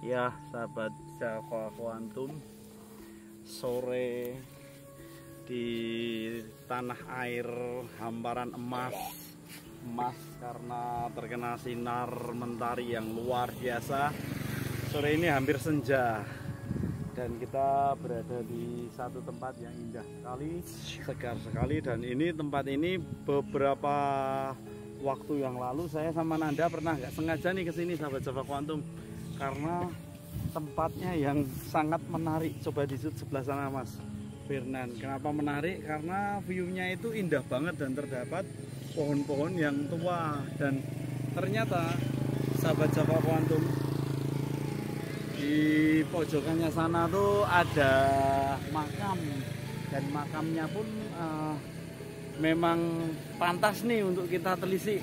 Ya, sahabat Java Quantum, sore di tanah air hamparan emas karena terkena sinar mentari yang luar biasa. Sore ini hampir senja dan kita berada di satu tempat yang indah sekali, segar sekali. Dan ini tempat ini beberapa waktu yang lalu saya sama Nanda pernah nggak sengaja nih kesini, sahabat Java Quantum, karena tempatnya yang sangat menarik. Coba di sebelah sana Mas Firnan. Kenapa menarik? Karena view-nya itu indah banget dan terdapat pohon-pohon yang tua. Dan ternyata sahabat Java Quantum, di pojokannya sana tuh ada makam, dan makamnya pun memang pantas nih untuk kita telisik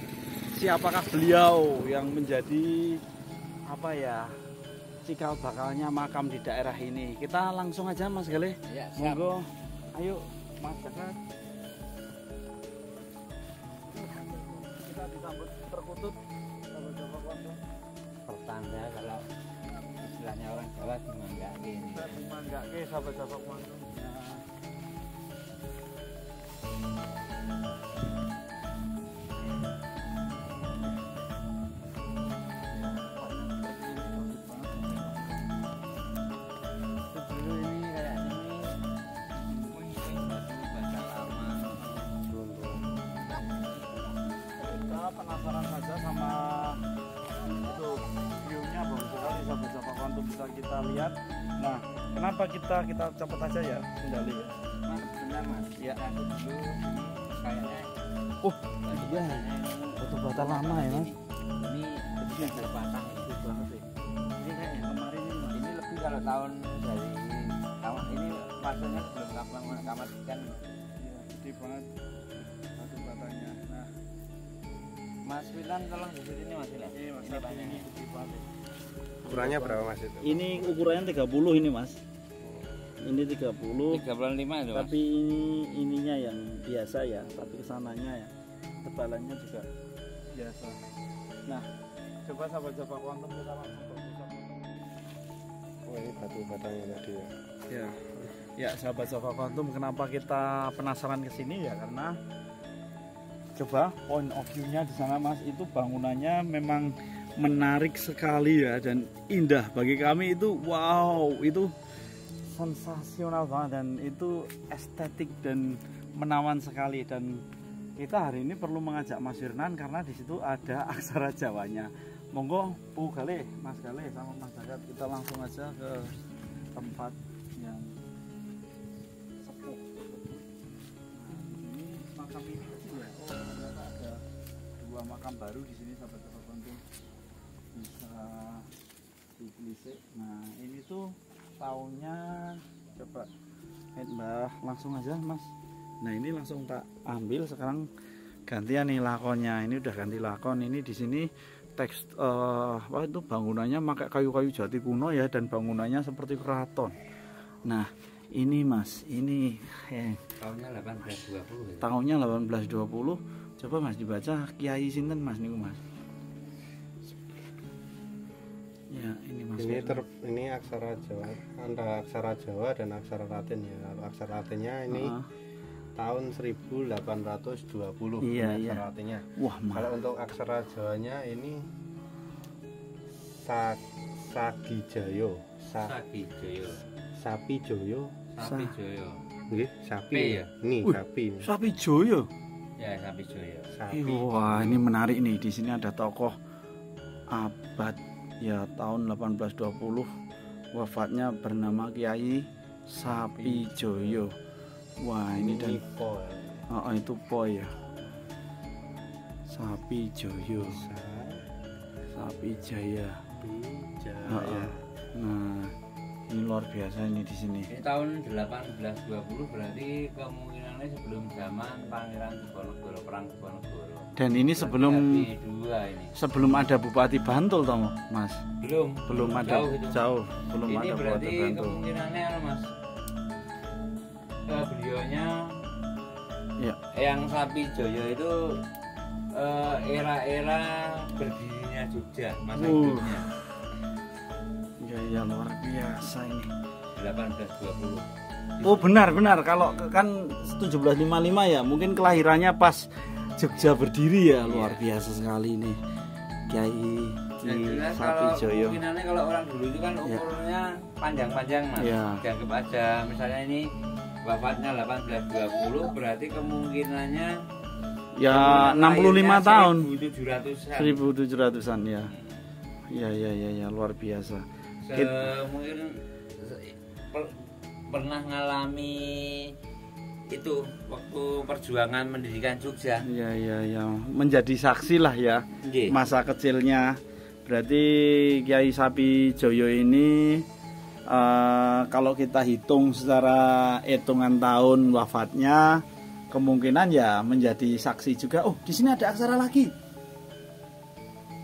siapakah beliau yang menjadi apa ya, cikal bakalnya makam di daerah ini. Kita langsung aja Mas Galih. Ya, monggo. Ayo Mas Jagat. Kita disambut terkutut sahabat Java Quantum. Pertanda kalau istilahnya orang Jawa dimanggake ini. Kita dimanggake sahabat Java Quantum. Penasaran saja sama itu view-nya, bagus sekali sahabat Java Quantum, bisa kita lihat. Nah, kenapa kita cepet aja ya kendali ya. Mas, benar Mas. Ya. Aku dulu kayaknya. Iya. Batu-bata lama ya Mas. Ini lebih terpatah itu banget sih. Ini kayak yang kemarin ini Mas. Ini lebih kalau tahun dari tahun ini masanya belum kamat ikan. Iya, gede banget batu-batanya. Nah, Mas Wilan tolong di sini Mas Wilan. ini Mas, Ini banyak. ini gede banget. Ukurannya berapa Mas itu? Ini ukurannya 30 ini Mas. Ini 30. 35 itu Mas. Tapi ininya yang biasa ya, tapi kesananya ya tebalannya juga biasa. Nah, coba sahabat Java Quantum kita langsung berpusat. Oh, ini batu batanya tadi ya. Ya, ya sahabat Java Quantum, kenapa kita penasaran ke sini ya, karena coba point of view-nya di sana Mas, itu bangunannya memang menarik sekali ya, dan indah bagi kami. Itu wow, itu sensasional banget, dan itu estetik dan menawan sekali. Dan kita hari ini perlu mengajak Mas Firnan karena di situ ada aksara Jawanya. Monggo Bu Galih, Mas Galih sama Mas Jagat, kita langsung aja ke tempat yang sepuh. Nah, ini makam ini kecil ya. Oh, ternyata ada dua makam baru di sini sahabat Java Quantum, bisa ditelisik. Nah, ini tuh tahunnya, coba Mbah langsung aja Mas. Nah, ini langsung tak ambil sekarang, gantian nih lakonnya. Ini udah ganti lakon. Ini di sini teks apa itu, bangunannya pakai kayu-kayu jati kuno ya, dan bangunannya seperti keraton. Nah, ini Mas, ini Tahunnya 1820. tahunnya 1820. Coba Mas dibaca Kiai sinten Mas niku Mas. Ya, ini Mas. Ini aksara Jawa, antara aksara Jawa dan aksara Latin ya. Kalau aksara Latinnya ini tahun 1820. Iya, aksara iya. Latinnya. Wah, Kalau untuk aksara Jawanya ini Sagijayo. Sapi Joyo. Sapi Joyo. Sapi Joyo. Nggih, sapi. P ya? Ini Wih, sapi. Sapi Joyo. Ya, Sapi Joyo. Sapi. Wah, ini menarik nih. Di sini ada tokoh abad ya tahun 1820, wafatnya bernama Kiai Sapi Joyo. Wah, ini dan Po. oh, itu Po ya. Sapi Joyo, Sapi Jaya. Jaya. Nah, ini luar biasa ini di sini. Ini tahun 1820 berarti kemungkinannya sebelum zaman Pangeran Diponegoro, perang Diponegoro. Dan ini sebelum Berarti dua ini. sebelum ada Bupati Bantul toh Mas. Belum Ada jauh itu. jauh belum Ini ada Bupati berarti Bantul. kemungkinannya Mas, beliaunya Ya. yang Sapi Joyo itu era-era berdirinya Jogja, masa hidupnya. Ya luar biasa ini. 1820. Oh benar kalau kan 1755 ya, mungkin kelahirannya pas Jogja berdiri ya. Luar biasa sekali ini Kiai Sapijoyo. Kemungkinannya kalau orang dulu itu kan umurnya panjang-panjang mas. Dianggap aja misalnya ini wafatnya 1820, berarti kemungkinannya ya 65 tahun. 1700-an. 1700-an ya. Ya luar biasa. Mungkin pernah ngalami itu waktu perjuangan pendidikan Jogja. Ya menjadi saksi lah ya. Masa kecilnya. Berarti Kiai Sapijoyo ini kalau kita hitung secara hitungan tahun wafatnya, kemungkinan ya menjadi saksi juga. Oh, di sini ada aksara lagi.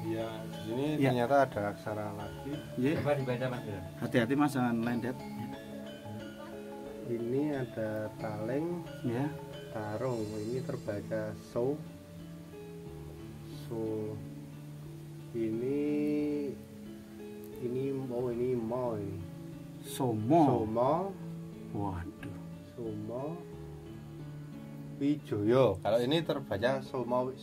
Iya, di sini ternyata ada aksara lagi. Coba dibaca Mas. Hati-hati Mas, jangan lendet. Ini ada taleng, ya, tarung. Ini terbaca so. Ini mo ini. Somo. Waduh. Somo Wijoyo. Kalau ini terbaca Somo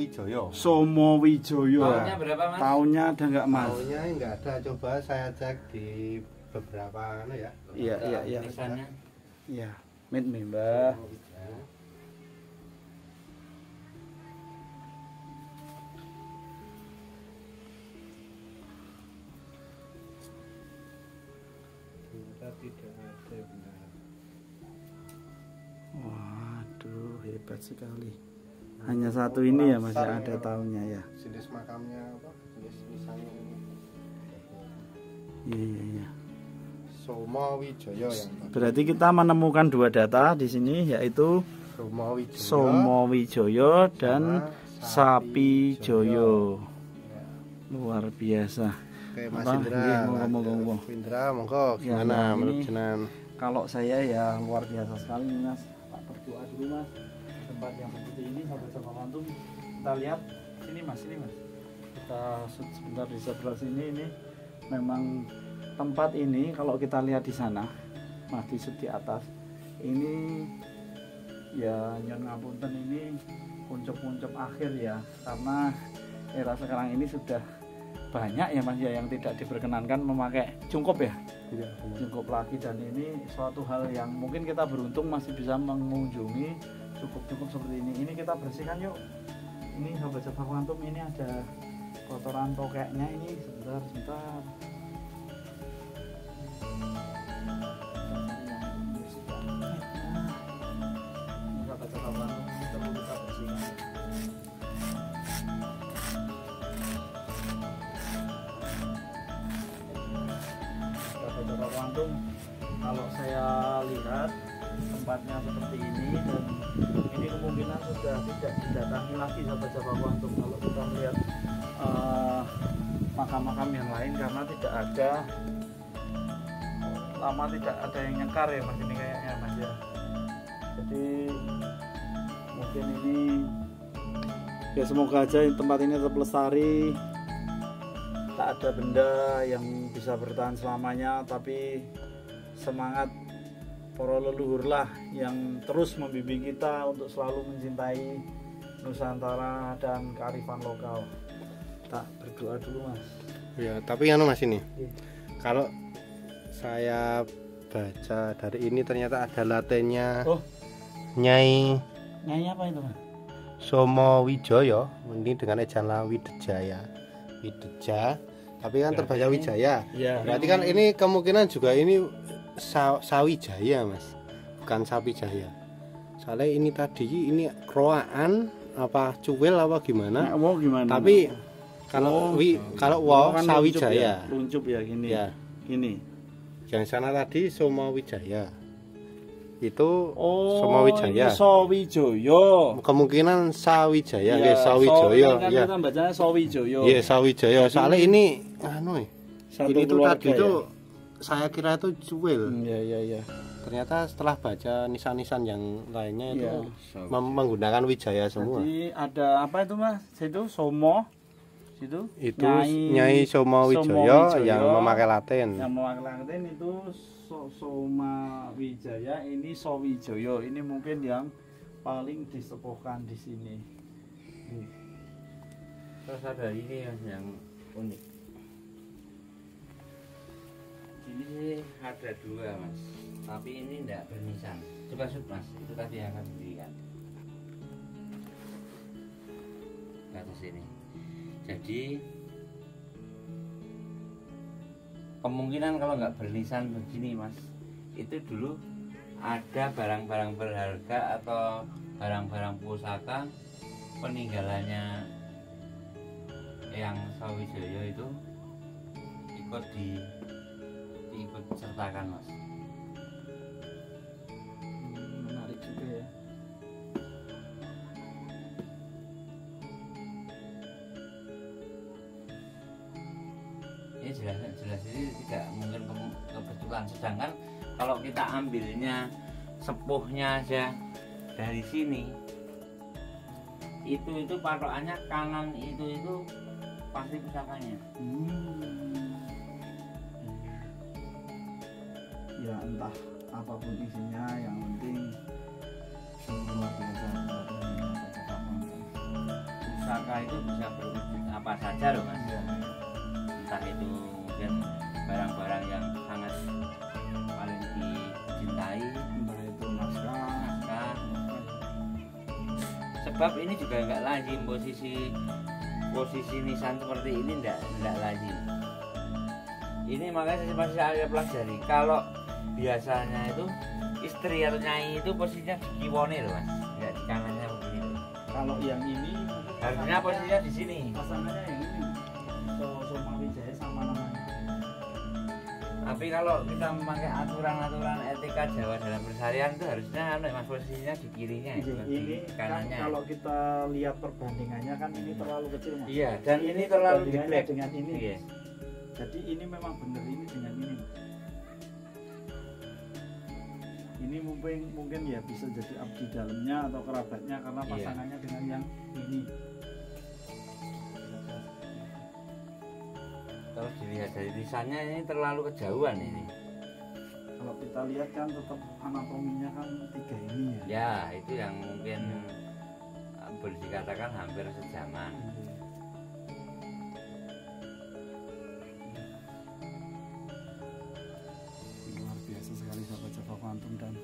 Wijoyo. Somo Wijoyo. Tahunnya berapa Mas? Tahunnya ada nggak Mas? Tahunnya nggak ada. Coba saya cek di beberapa ya. Iya. Tulisannya. Iya. Mbah. Tidak ada benar. Waduh, hebat sekali. Hanya satu ini ya Mas, yang ada tahunnya ya. Jenis makamnya apa? Jenis nisannya ini. Iya. Somo Wijoyo yang berarti kita menemukan dua data di sini, yaitu Somo Wijoyo dan Sapijoyo. Luar biasa. Oke, Mas Indra. Monggo gimana menurut jenengan? Kalau saya ya luar biasa sekali Mas. Pak berdoa dulu Mas. Tempat yang seperti ini sahabat-sahabat antum, kita lihat sini Mas. Kita shoot sebentar di sebelah sini. Ini memang tempat ini kalau kita lihat di sana, Mas, di shoot di atas. Ini ya nyon ngapunten, ini puncuk-puncuk akhir ya, karena era sekarang ini sudah banyak ya Mas ya yang tidak diperkenankan memakai cungkup ya. Cungkup lagi, dan ini suatu hal yang mungkin kita beruntung masih bisa mengunjungi cukup seperti ini. Ini kita bersihkan yuk. Ini sahabat-sahabat antum, ini ada kotoran tokeknya ini. Sebentar. Ini sahabat-sahabat antum, ini perlu kita bersihkan. Sahabat-sahabat antum, kalau saya lihat tempatnya seperti ini, dan ini kemungkinan sudah tidak didatangi lagi sahabat-sahabat antum kalau kita melihat makam-makam yang lain, karena tidak ada yang nyekar ya Mas, ini kayaknya Mas ya. Jadi mungkin ini ya, semoga aja tempat ini tetap lestari, tak ada benda yang bisa bertahan selamanya, tapi semangat para leluhur lah yang terus membimbing kita untuk selalu mencintai Nusantara dan kearifan lokal. Tak berdoa dulu Mas. Ya, tapi Mas ini. Kalau saya baca dari ini ternyata ada latennya. Nyai apa itu Mas? Somo Wijoyo, ini dengan ejaan Wideja, tapi kan terbaca Wijaya. Ya. Berarti kan ini kemungkinan juga ini Sawijaya Mas, bukan Sapijaya. Soalnya ini tadi ini kroaan apa cuwil apa gimana? Gimana? Tapi kalau kan Sawijaya. Luncup ya gini. Ya. Ini. Yang sana tadi Somo Wijaya. Itu Somo Wijaya. Sawijoyo. Kemungkinan Sawijaya, nggih Sawijoyo. Ya. Kan bacanya Sawijoyo. Iya, Sawijaya. Soalnya ini ini tuh tadi ya? itu saya kira itu cuwil. Iya. Ternyata setelah baca nisan-nisan yang lainnya itu menggunakan Wijaya semua. Jadi ada apa itu Mas? Itu Somo Situ itu Nyai Somawijaya yang memakai Latin. Yang memakai Latin itu Somawijaya, ini Sowijoyo. Ini mungkin yang paling disepuhkan di sini. Terus ada ini yang unik. Ini sih ada dua mas, tapi ini tidak bernisan. Coba shoot mas, itu tadi yang akan diberikan ke atas ini. Jadi kemungkinan kalau nggak bernisan begini mas, itu dulu ada barang-barang berharga atau barang-barang pusaka peninggalannya yang Sawijaya itu ikut sertakan mas. Menarik juga ya. Ini jelas ini tidak mungkin kebetulan. Sedangkan kalau kita ambilnya sepuhnya aja dari sini, itu patokannya kanan itu pasti pusakanya. Ya entah apapun isinya, yang penting luar biasa. Pusaka itu bisa berwujud apa saja loh mas. Entah itu mungkin barang-barang yang sangat paling dicintai, Entah itu naskah. Sebab ini juga nggak lazim posisi nisan seperti ini, nggak lazim. Ini makanya masih saya pelajari. Kalau biasanya itu istri atau nyai itu posisinya di kiwone loh mas, nggak di kanannya begini loh. Kalau yang ini Harusnya posisinya di sini. pasangannya yang ini Somawijaya sama namanya. Tapi kalau kita memakai aturan-aturan etika Jawa dalam persarian itu harusnya mas posisinya di kirinya, Ini kan kanannya. kalau kita lihat perbandingannya kan ini terlalu kecil mas. Iya, dan ini terlalu perbandingannya geblek dengan ini. Iya. Jadi ini memang benar ini dengan ini. Ini mungkin ya bisa jadi abdi dalamnya atau kerabatnya karena Iya. pasangannya dengan yang ini. Kalau dilihat dari tulisannya ini terlalu kejauhan ini. Kalau kita lihat kan tetap anatominya kan tiga ini ya. Ya, itu yang mungkin boleh dikatakan hampir sejaman. Luar biasa sekali sahabat Java Quantum, dan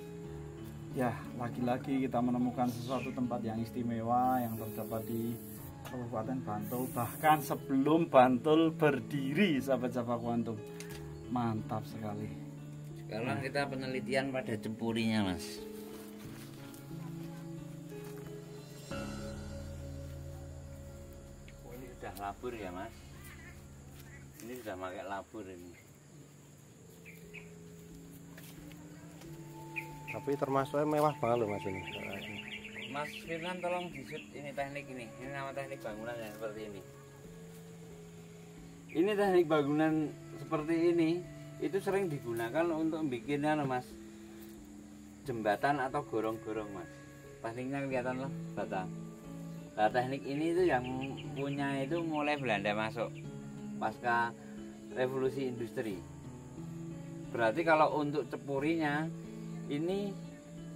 ya lagi-lagi kita menemukan sesuatu tempat yang istimewa yang terdapat di Kabupaten Bantul, bahkan sebelum Bantul berdiri sahabat Java Quantum. Mantap sekali. Sekarang kita penelitian pada cempurinya mas. Oh, ini sudah labur ya mas. Ini sudah pakai labur ini. Tapi termasuknya mewah banget loh mas ini. Mas Firman tolong disut ini teknik ini. Ini nama teknik bangunan yang seperti ini. Ini teknik bangunan seperti ini itu sering digunakan untuk bikinnya loh mas, jembatan atau gorong-gorong mas. Tekniknya kelihatan loh bata. Nah, teknik ini itu yang punya itu mulai Belanda masuk pasca revolusi industri. Berarti kalau untuk cepurinya ini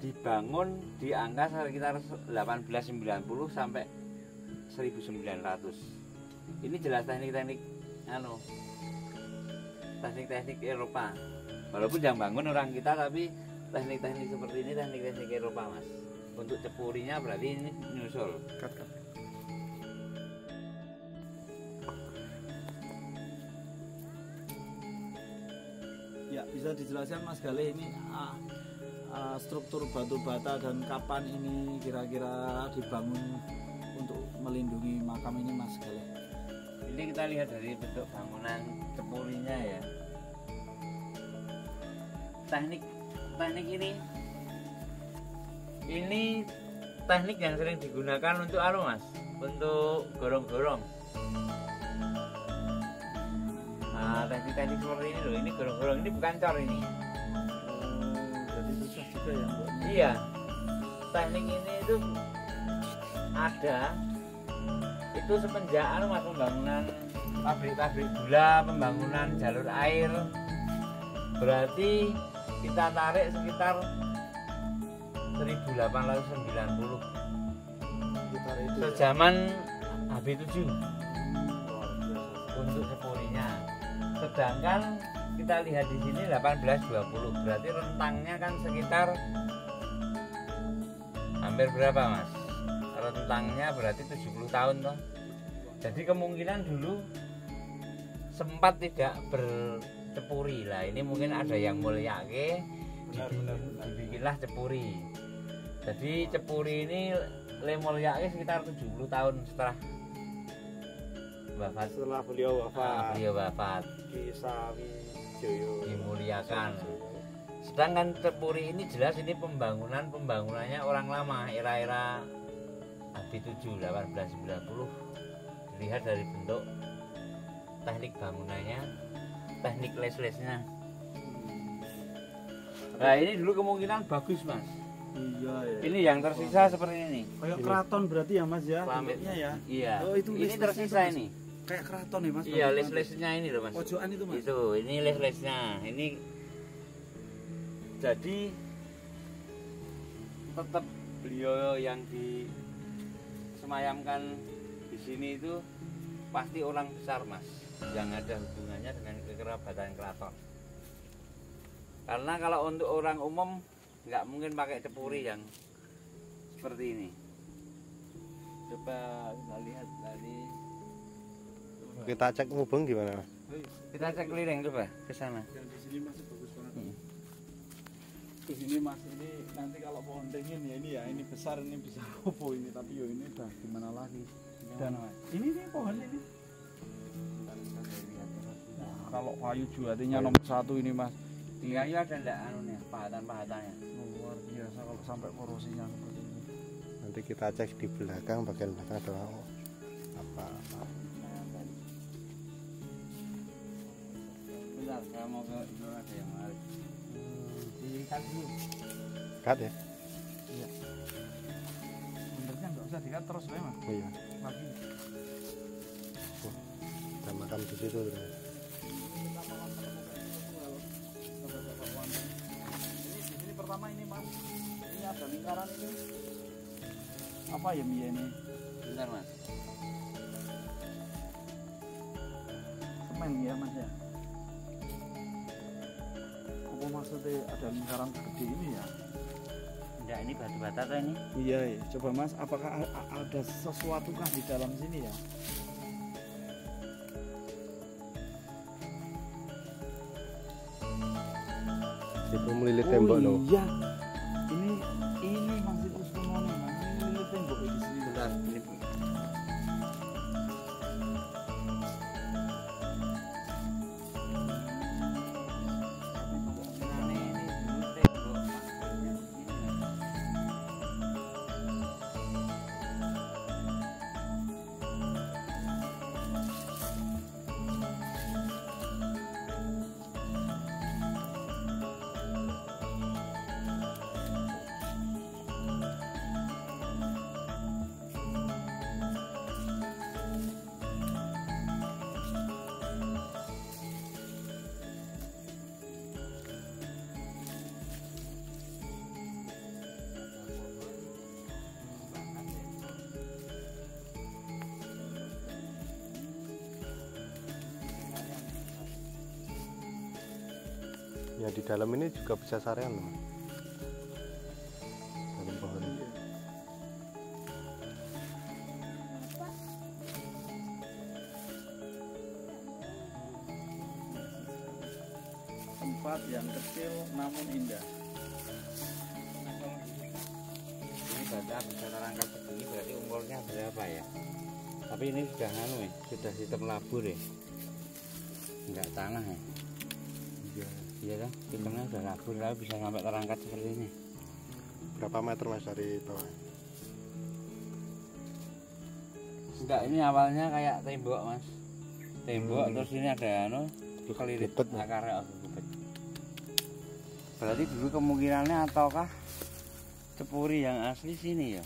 dibangun di angka sekitar 1890 sampai 1900. Ini jelas teknik-teknik teknik-teknik Eropa. Walaupun yang bangun orang kita, tapi teknik-teknik seperti ini teknik-teknik Eropa mas. Untuk cepurinya berarti ini nyusul. Ya, bisa dijelaskan Mas Galih ini struktur batu bata dan kapan ini kira-kira dibangun untuk melindungi makam ini Mas Galih? Ini kita lihat dari bentuk bangunan cepurinya ya. Teknik ini teknik yang sering digunakan untuk mas, untuk gorong-gorong. Nah, teknik-teknik seperti ini loh, ini gorong-gorong, ini bukan cor ini. Jadi susah juga ya Mbak? Iya, teknik ini itu ada, itu semenjak mas pembangunan pabrik gula, pembangunan jalur air, berarti kita tarik sekitar 1890 sejaman HB7 untuk cepurinya. Sedangkan kita lihat di sini 1820, berarti rentangnya kan sekitar hampir berapa mas? Rentangnya berarti 70 tahun toh. Jadi kemungkinan dulu sempat tidak bercepuri lah. Ini mungkin ada yang mulyake, dibikinlah cepuri. Jadi cepuri ini le mulyake sekitar 70 tahun setelah wafat. Setelah beliau wafat Ki Sawijoyo dimuliakan. Sedangkan cepuri ini jelas ini pembangunannya orang lama, era-era HB7 1890. Dilihat dari bentuk teknik bangunannya, teknik les-lesnya. Nah ini dulu kemungkinan bagus mas. Iya ya. Ini yang tersisa seperti ini. Kayak keraton berarti ya mas ya? Kelamitnya ya. Iya. Oh, itu ini tersisa ini. Kayak keraton ya mas? Iya les-lesnya ini loh mas. Pojokan itu mas? Itu, ini les-lesnya. Ini jadi tetap beliau yang disemayamkan di sini itu pasti orang besar mas, yang ada hubungannya dengan kekerabatan keraton. Karena kalau untuk orang umum nggak mungkin pakai cepuri yang seperti ini. Coba kita lihat tadi. Kita cek ngubeng gimana? Kita cek keliling coba ke sana. Yang di sini masih bagus banget. Di sini mas, ini nanti kalau pohon ringin ya ini besar, ini bisa roboh ini, tapi yo ini udah gimana lagi. Dan ini nih pohon ini. Nah, kalau kayu juatinya nomor 1 ini mas. Di kayu ada enggak anunya, pahatan-pahatannya? Luar biasa kalau sampai korosinya seperti ini. Nanti kita cek di belakang, bagian belakang ada apa? Bentar, saya mau ke itu ada yang menarik. Diikat dulu. Cut ya? Iya. Benernya nggak usah dikat terus ya mas. Oh iya. Lagi. Kita makan di situ. Ini pertama ini mas, ini ada lingkaran ini. Apa ya Mia ini? Bentar mas. Semen ya mas ya. Apa maksudnya ada lingkaran gede ini ya? Enggak, ini batu bata tuh ini. Iya ya. Coba mas, apakah ada sesuatu kah di dalam sini ya? Itu melilit tembok loh. Iya. Ini masih Uskumono mas. Ini melilit tembok di sini. Bentar, ini Ya di dalam ini juga bisa sarean loh. Dalam pohon ini. Tempat yang kecil namun indah. ini bata bisa terangkat begini berarti umurnya berapa ya? Tapi ini sudah nganu ya, sudah sistem labur ya. Enggak tanah ya. Iya kan, sistemnya sudah labur lalu bisa sampai terangkat seperti ini. Berapa meter mas dari bawah? Enggak, ini awalnya kayak tembok mas. Tembok terus ini ada anu kelilit Gubet, ya? akarnya gubet. Berarti dulu kemungkinannya ataukah cepuri yang asli sini ya?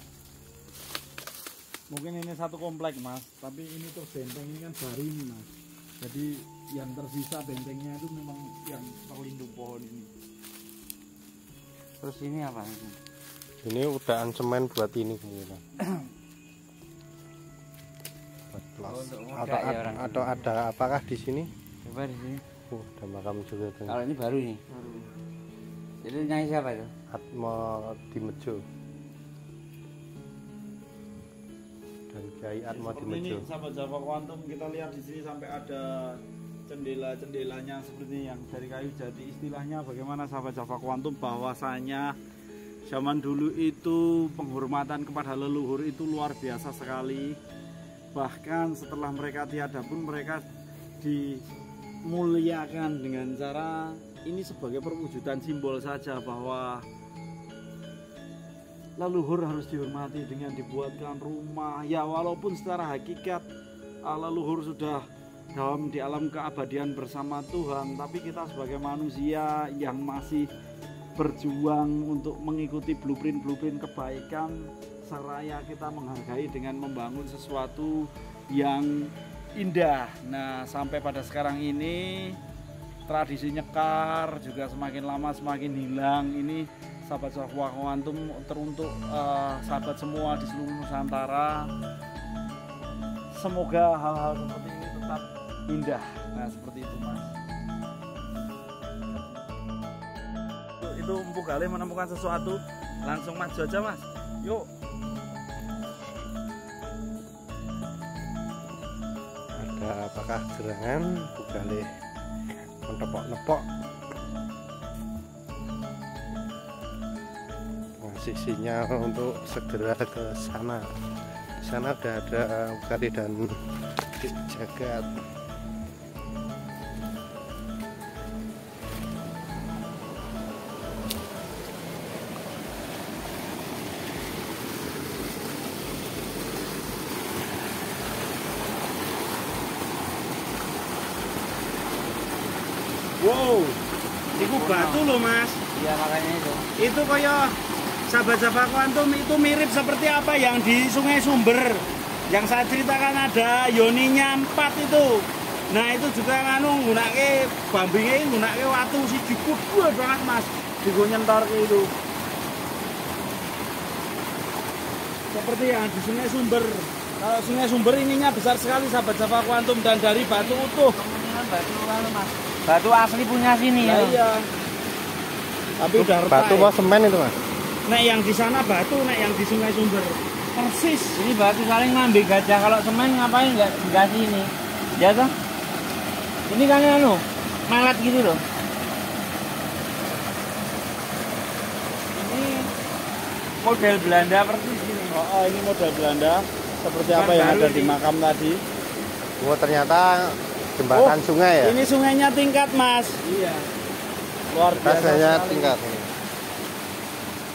Mungkin ini satu komplek mas, tapi ini tuh benteng ini kan baru ini mas. Jadi yang tersisa bentengnya itu memang yang terlindung pohon ini. Terus ini apa? Ini udahan semen buat ini kemudian. Atau ada apakah di sini? Coba di sini. Ada makam juga tuh. Kalau ini baru nih. Jadi nyanyi siapa itu? Atmo Dimejo. Dan Kiai Atmo Seperti ini Dimejo. sahabat Java Quantum, kita lihat di sini sampai ada jendela-jendelanya seperti yang dari kayu jati. Istilahnya bagaimana sahabat Java Quantum, bahwasanya zaman dulu itu penghormatan kepada leluhur itu luar biasa sekali. Bahkan setelah mereka tiada pun mereka dimuliakan dengan cara ini sebagai perwujudan simbol saja bahwa leluhur harus dihormati dengan dibuatkan rumah. Ya walaupun secara hakikat leluhur sudah di alam keabadian bersama Tuhan, tapi kita sebagai manusia yang masih berjuang untuk mengikuti blueprint kebaikan, seraya kita menghargai dengan membangun sesuatu yang indah. Nah sampai pada sekarang ini tradisi nyekar juga semakin lama semakin hilang. Ini sahabat Java Quantum teruntuk sahabat semua di seluruh Nusantara, semoga hal-hal seperti ini tetap indah. Nah seperti itu mas. Itu Empu Galih menemukan sesuatu, langsung maju aja mas, yuk. Ada apakah gerangan Empu Galih menepok-nepok ngasih sinyal untuk segera ke sana. Di sana udah ada Empu Galih dan Jagat. Wow, itu batu loh mas. Iya makanya itu. Itu kayak sahabat Java Quantum itu mirip seperti apa yang di Sungai Sumber yang saya ceritakan, ada yoninya 4 itu. Nah itu juga nganu nggunake bambinge, nggunake watu si gede banget mas, digo nyentor itu. Seperti yang di Sungai Sumber. Kalau Sungai Sumber ininya besar sekali sahabat Java Quantum, dan dari batu utuh. Batu lalu mas. Batu asli punya sini ya. Iya. Tapi udah retak. Batu apa semen itu mas? Nek yang di sana batu, nek yang di Sungai Sumber persis. Ini batu saling ngambil gajah. Kalau semen ngapain nggak dikasih ini? Ya toh? Ini kan anu melet gitu loh. Ini model Belanda persis gini. Oh, ini model Belanda seperti apa yang ada di makam tadi. Oh ternyata jembatan sungai ya? Ini sungainya tingkat mas. Iya. Luar biasa Rasanya sekali. tingkat ini.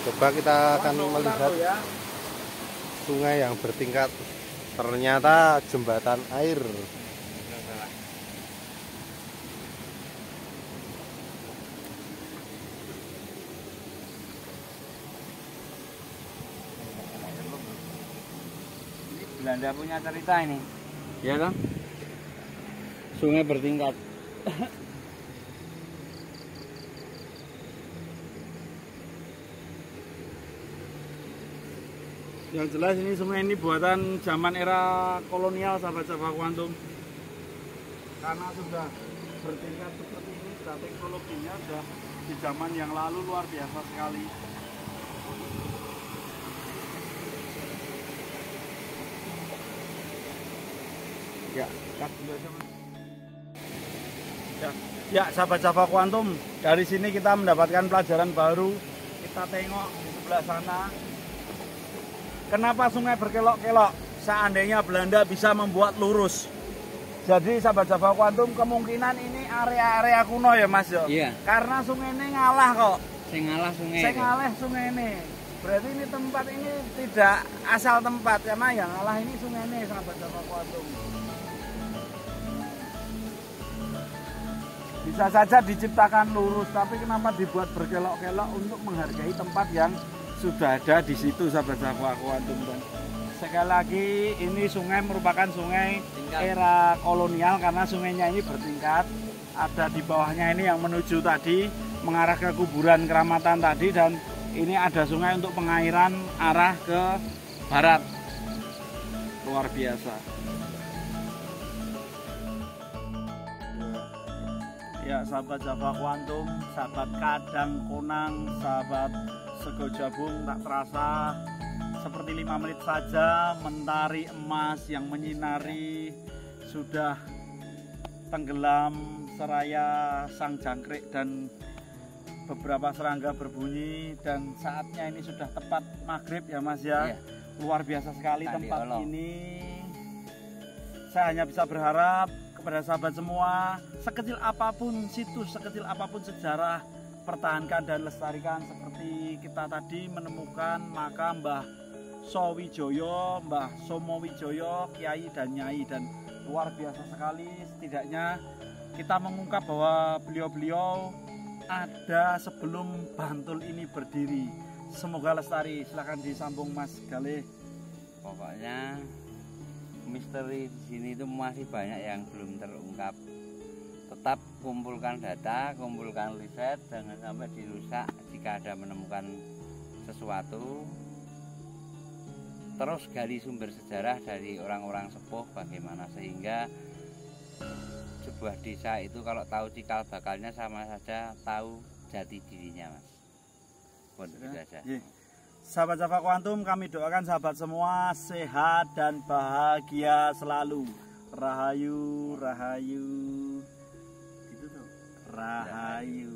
Coba kita akan melihat ya. sungai yang bertingkat. Ternyata jembatan air. Ini Belanda punya cerita ini. Ya kan? Sungai bertingkat. Yang jelas ini sungai ini buatan zaman era kolonial sahabat Java Quantum. Karena sudah bertingkat seperti ini, sudah teknologinya sudah di zaman yang lalu luar biasa sekali. Ya, ya sahabat Java Quantum, dari sini kita mendapatkan pelajaran baru. Kita tengok di sebelah sana. Kenapa sungai berkelok-kelok? Seandainya Belanda bisa membuat lurus. Jadi sahabat Java Quantum, kemungkinan ini area-area kuno ya mas ya? Iya. Karena sungai ini ngalah kok. Sing ngalah sungai. Sing ngalah sungai ini. Berarti ini tempat ini tidak asal tempat, karena yang ngalah ini sungai ini sahabat Java Quantum. Bisa saja diciptakan lurus, tapi kenapa dibuat berkelok-kelok untuk menghargai tempat yang sudah ada di situ sahabat Java Quantum. Sekali lagi ini sungai merupakan sungai era kolonial karena sungainya ini bertingkat. Ada di bawahnya ini yang menuju tadi mengarah ke kuburan keramatan tadi, dan ini ada sungai untuk pengairan arah ke barat. Luar biasa. Ya sahabat Java Quantum, sahabat Kadang Konang, sahabat Sego Jabung, tak terasa seperti 5 menit saja mentari emas yang menyinari sudah tenggelam seraya sang jangkrik dan beberapa serangga berbunyi, dan saatnya ini sudah tepat maghrib ya Mas ya. Iya. Luar biasa sekali Tadi tempat Allah. ini. Saya hanya bisa berharap kepada sahabat semua, sekecil apapun situs, sekecil apapun sejarah, pertahankan dan lestarikan. Seperti kita tadi menemukan makam Mbah Sowijoyo, Mbah Somowijoyo, Kiai dan Nyai, dan luar biasa sekali. Setidaknya kita mengungkap bahwa beliau-beliau ada sebelum Bantul ini berdiri. Semoga lestari. Silahkan disambung Mas Galih. Pokoknya misteri di sini itu masih banyak yang belum terungkap. Tetap kumpulkan data, kumpulkan riset, jangan sampai dirusak jika ada menemukan sesuatu. Terus gali sumber sejarah dari orang-orang sepuh bagaimana sehingga sebuah desa itu kalau tahu cikal bakalnya sama saja tahu jati dirinya, Mas. Begitu saja. Sahabat Java Quantum, kami doakan sahabat semua sehat dan bahagia selalu. Rahayu, rahayu. Gitu tuh. Rahayu.